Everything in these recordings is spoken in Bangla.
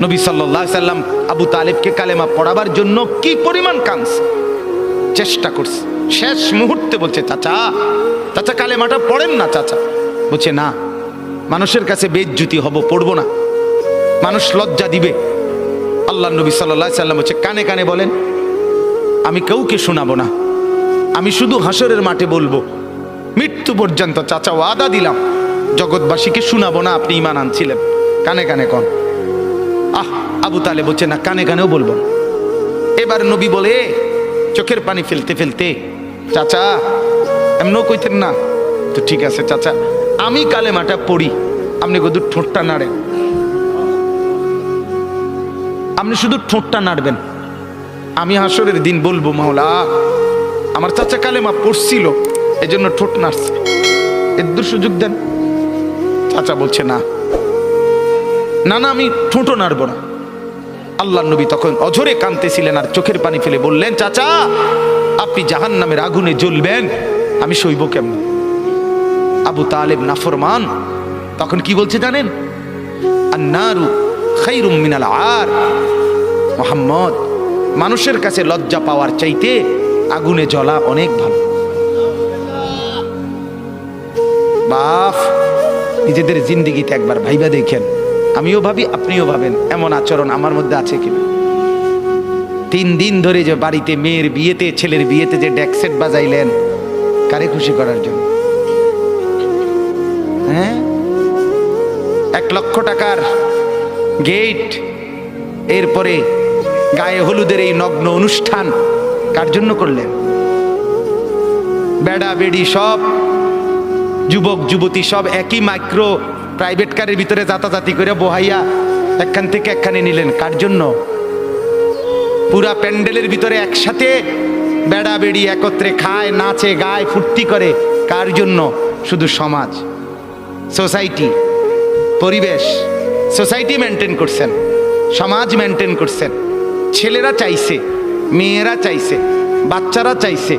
নবী সাল্লাল্লাহু আলাইহি সাল্লাম আবু তালেবকে কালেমা পড়াবার জন্য কি পরিমাণ কাঁদছে, চেষ্টা করছে। শেষ মুহূর্তে বলছে, চাচা চাচা কালেমাটা পড়েন না চাচা। বলছে না, মানুষের কাছে বেইজ্জতি হব, পড়বো না, মানুষ লজ্জা দিবে। আল্লাহ নবী সাল্লাল্লাহু আলাইহি সাল্লাম বলছে, কানে কানে বলেন, আমি কাউকে শোনাবো না, আমি শুধু হাসরের মাঠে বলবো, মৃত্যু পর্যন্ত চাচা ওয়াদা দিলাম জগৎবাসীকে শোনাবো না আপনি ঈমান আনছিলেন, কানে কানে কন। আবু তালেব বলছে না, কানে কানেও বলবো না। এবার নবী বলে চোখের পানি ফেলতে ফেলতে, চাচা এমনও কইতেন না তো, ঠিক আছে চাচা আমি কালেমাটা পড়ি, আপনি শুধু ঠোঁটটা নাড়েন, আপনি শুধু ঠোঁটটা নাড়বেন, আমি হাসরের দিন বলবো মাওলা আমার চাচা কালেমা পড়ছিল এজন্য ঠোঁট নাড়ছে, এর সুযোগ দেন। চাচা বলছে না না না, আমি ঠোঁটও নাড়বো না। আল্লাহ নবী তখন অঝরে কাঁদতেছিলেন আর চোখের পানি ফেলে বললেন, চাচা আপনি জাহান্নামের আগুনে জ্বলবেন, আমি সইব কেমন? আবু তালেব নাফরমান তখন কি বলছে জানেন? আন্নারু খায়রুম মিনাল আর। মুহাম্মদ, মানুষের কাছে লজ্জা পাওয়ার চাইতে আগুনে জ্বলা অনেক ভালো। বাপ, নিজেদের জিন্দেগিতে একবার ভাইবা দেখেন, আমিও ভাবি আপনিও ভাবেন এমন আচরণ আমার মধ্যে আছে কিনা। 3 দিন ধরে যে বাড়িতে মেয়ের বিয়েতে, ছেলের বিয়েতে যে ডেক সেট বাজাইলেন, কারে খুশি করার জন্য? হ্যাঁ, 1 লক্ষ টাকার গেট, এরপরে গায়ে হলুদের এই নগ্ন অনুষ্ঠান কার জন্য করলেন? বেড়া বেড়ি সব, যুবক যুবতী সব একই মাইক্রো প্রাইভেট কারের ভিতরে যাতাযাতি করে বহাইয়া একখান থেকে একখানে নিলেন, কার জন্য? পুরা প্যান্ডেলের ভিতরে একসাথে বেড়া বেড়ি একত্রে খায়, নাচে, গায়, ফুর্তি করে, কার জন্য? শুধু সমাজ, সোসাইটি, পরিবেশ, সোসাইটি মেনটেন করছেন, সমাজ মেনটেন করছেন। ছেলেরা চাইছে, মেয়েরা চাইছে, বাচ্চারা চাইছে,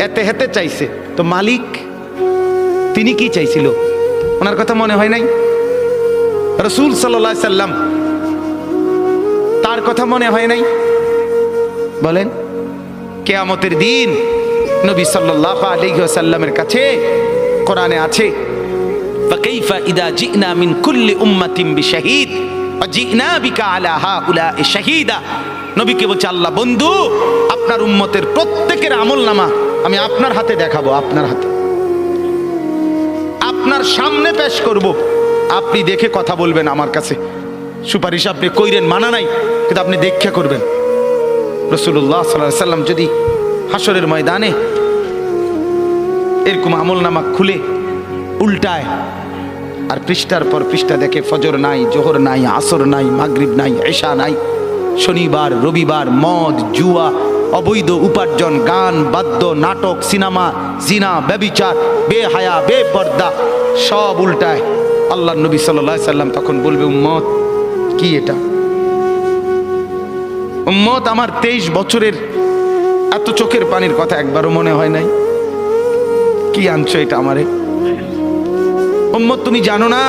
এতে হেতে চাইছে, তো মালিক তিনি কি চাইছিল? ওনার কথা মনে হয় নাই? রাসূল সাল্লাল্লাহু আলাইহি সাল্লাম, তার কথা মনে হয় নাই? বলেন, কিয়ামতের দিন নবী সাল্লাল্লাহু আলাইহি ওয়াসাল্লামের কাছে কোরআনে আছে, ফাকাইফা ইদা জিনা মিন কুল্লি উম্মাতিন বিশাহিদ ওয়া জিনা বিকা আলা হাউলা'i শাহীদা। নবীকে বলছে আল্লাহ, বন্ধু আপনার উম্মতের প্রত্যেকের আমলনামা আমি আপনার হাতে দেখাবো, আপনার হাতে, আপনার সামনে পেশ করব, আপনি দেখে কথা বলবেন আমার কাছে, সুপারিশ আপনি কইরেন, মানা নাই, কিন্তু আপনি দেখে করবেন। রাসূলুল্লাহ সাল্লাল্লাহু আলাইহি সাল্লাম যদি হাসরের ময়দানে এরকম আমলনামা খুলে উল্টায় আর পৃষ্ঠার পর পৃষ্ঠা দেখে ফজর নাই, জোহর নাই, আসর নাই, মাগরিব নাই, এশা নাই, শনিবার রবিবার, মদ জুয়া, অবৈধ উপার্জন, গান বাদ্য, নাটক, সিনেমা, জিনা, ব্যভিচার, বেহায়া, বেপর্দা সব উল্টায়, আল্লাহ নবী সাল্লাল্লাহু আলাইহি সাল্লাম তখন বলবে, উম্মত কি এটা? উম্মত, আমার 23 বছরের এত চোখের পানির কথা একবারও মনে হয় নাই? কি আনছো এটা আমারে? উম্মত, তুমি জানো না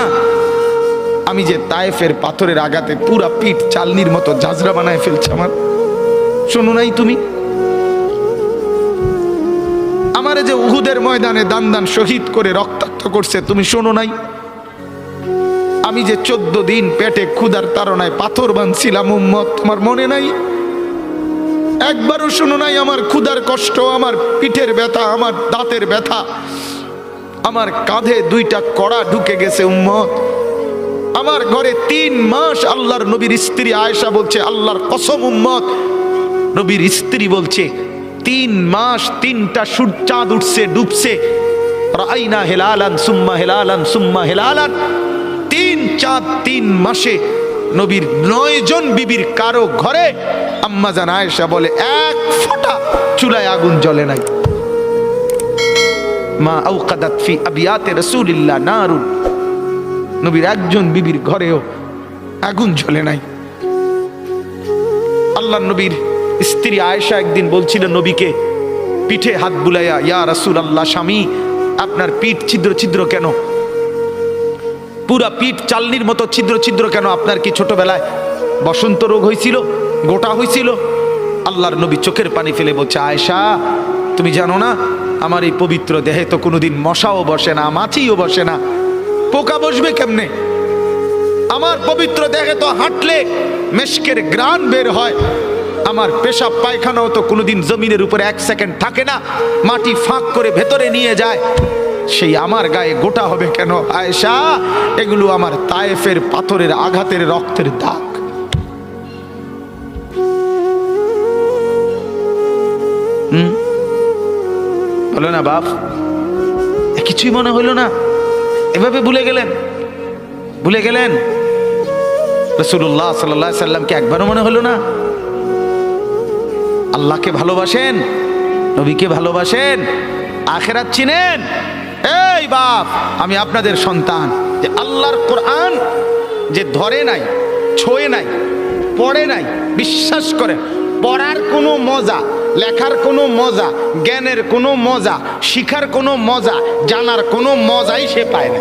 আমি যে তায়েফের পাথরের আঘাতে পুরা পিঠ চালনির মতো জাজরা বানায় ফেলছে আমার? শোনো নাই তুমি? আমারে যে উহুদের ময়দানে দান দান শহীদ করে রক্তাক্ত করছে, তুমি শোনো নাই? আমি যে 14 দিন পেটে ক্ষুধার তাড়নায় পাথর বাঁধছিলাম, উম্মত তোমার মনে নাই? একবারও শোনো নাই আমার ক্ষুধার কষ্ট, আমার পিঠের ব্যথা, আমার দাঁতের ব্যথা, আমার কাঁধে 2টা কড়া ঢুকে গেছে? উম্মত, আমার ঘরে 3 মাস আল্লাহর নবীর স্ত্রী আয়েশা বলছে, আল্লাহর কসম উম্মত, নবীর স্ত্রী বলছে 3 মাস 3টা চাঁদ উঠছে ডুবছে, রাইনা হেলালান সুম্মা হেলালান সুম্মা হেলালান, 3 চাঁদ 3 মাসে নবীর 9 জন বিবির কারো ঘরে আম্মা জান আয়েশা বলে 1 ফোঁটা চুলায় আগুন জ্বলে নাই। মা আওকাদাত ফি আবিয়াতে রাসূলিল্লাহ নারুন, নবীর একজন বিবির ঘরেও আগুন জ্বলে নাই। আল্লাহ নবীর স্ত্রী আয়েশা একদিন বলছিল নবীকে, পিঠে হাত বুলাইয়া, ইয়া রাসূলুল্লাহ, স্বামী আপনার পিঠ ছিদ্র ছিদ্র কেন? পুরা পিঠ চালনির মতো ছিদ্র ছিদ্র কেন? আপনার কি ছোটবেলায় বসন্ত রোগ হয়েছিল, গোটা হয়েছিল। আল্লাহর নবী চোখের পানি ফেলে বলছে, আয়েশা তুমি জানো না আমার এই পবিত্র দেহে তো কোনোদিন মশাও বসে না, মাছিও বসে না, পোকা বসবে কেমনে? আমার পবিত্র দেহে তো হাঁটলে মেশকের গ্রান বের হয়, আমার পেশাব পায়খানাও তো কোনোদিন জমিনের উপরে 1 সেকেন্ড থাকে না, মাটি ফাঁক করে ভেতরে নিয়ে যায়, সেই আমার গায়ে গোটা হবে কেন? আয়েশা এগুলো আমার তায়েফের পাথরের আঘাতের রক্তের দাগ। বলো না বাপ, কিছুই মনে হইল না? এভাবে ভুলে গেলেন, ভুলে গেলেন? রাসূলুল্লাহ সাল্লাল্লাহু আলাইহি সাল্লামকে একবারও মনে হলো না? আল্লাহকে ভালোবাসেন, নবীকে ভালোবাসেন, আখিরাত চিনেন? এই বাপ, আমি আপনাদের সন্তান, যে আল্লাহর কোরআন যে ধরে নাই, ছোঁয়ে নাই, পড়ে নাই, বিশ্বাস করে পড়ার কোনো মজা, লেখার কোনো মজা, জ্ঞানের কোনো মজা, শিখার কোনো মজা, জানার কোনো মজাই সে পায় না।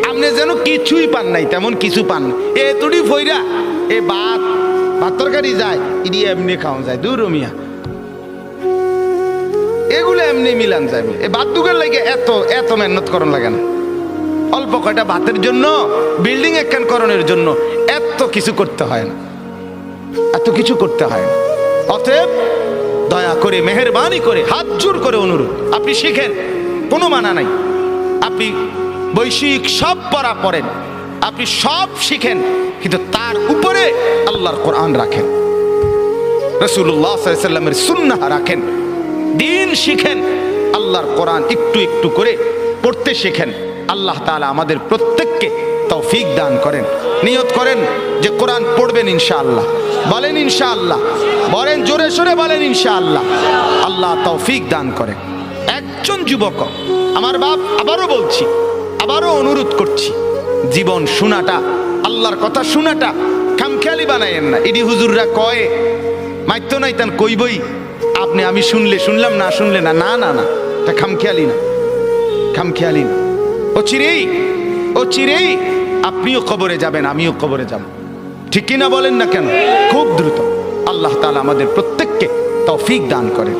আপনি যেন কিছুই পান নাই, তেমন কিছু পান না। এ তুড়ি ফইরা এ ভাত তরকারি যায়, ইডি এমনি খাওয়া যায়, দূর মিয়া, এগুলো এমনি মিলান যায়। এ ভাত দুগের লাগে এত এত মেহনত করন লাগে না। অল্প কয়টা ভাতের জন্য, বিল্ডিং একখান করণের জন্য এত কিছু করতে হয় না, এত কিছু করতে হয় না। অতএব দয়া করে, মেহেরবানি করে, হাত জোর করে অনুরোধ, আপনি শিখেন, কোনো মানা নাই। আপনি বৈষয়িক সব পড়া পড়েন, আপনি সব শিখেন, কিন্তু তার উপরে আল্লাহর কোরআন রাখেন, রাসূলুল্লাহ সাল্লাল্লাহু আলাইহি সাল্লামের সুন্নাহ রাখেন, দিন শিখেন, আল্লাহর কোরআন একটু একটু করে পড়তে শিখেন। আল্লাহ তাআলা আমাদের প্রত্যেককে তৌফিক দান করেন। নিয়ত করেন যে কোরআন পড়বেন ইনশাআল্লাহ। বলেন ইনশাআল্লাহ, বলেন জোরে সোরে বলেন ইনশাআল্লাহ। আল্লাহ তৌফিক দান করেন। একজন যুবক, আমার বাপ, আবারও বলছি, আবারও অনুরোধ করছি, জীবন শোনাটা, আল্লাহর কথা শোনাটা খামখেয়ালি বানায়েন না। ইডি হুজুররা কয় মাইতো নাই তান কইবই, আপনি আমি শুনলে শুনলাম, না শুনলে না, না না না, এটা খামখেয়ালি না, খামখেয়ালি না। ও চিরেই আপনিও কবরে যাবেন, আমিও কবরে যাব, ঠিক কিনা বলেন না কেন? খুব দ্রুত। আল্লাহ তাআলা আমাদের প্রত্যেককে তৌফিক দান করেন।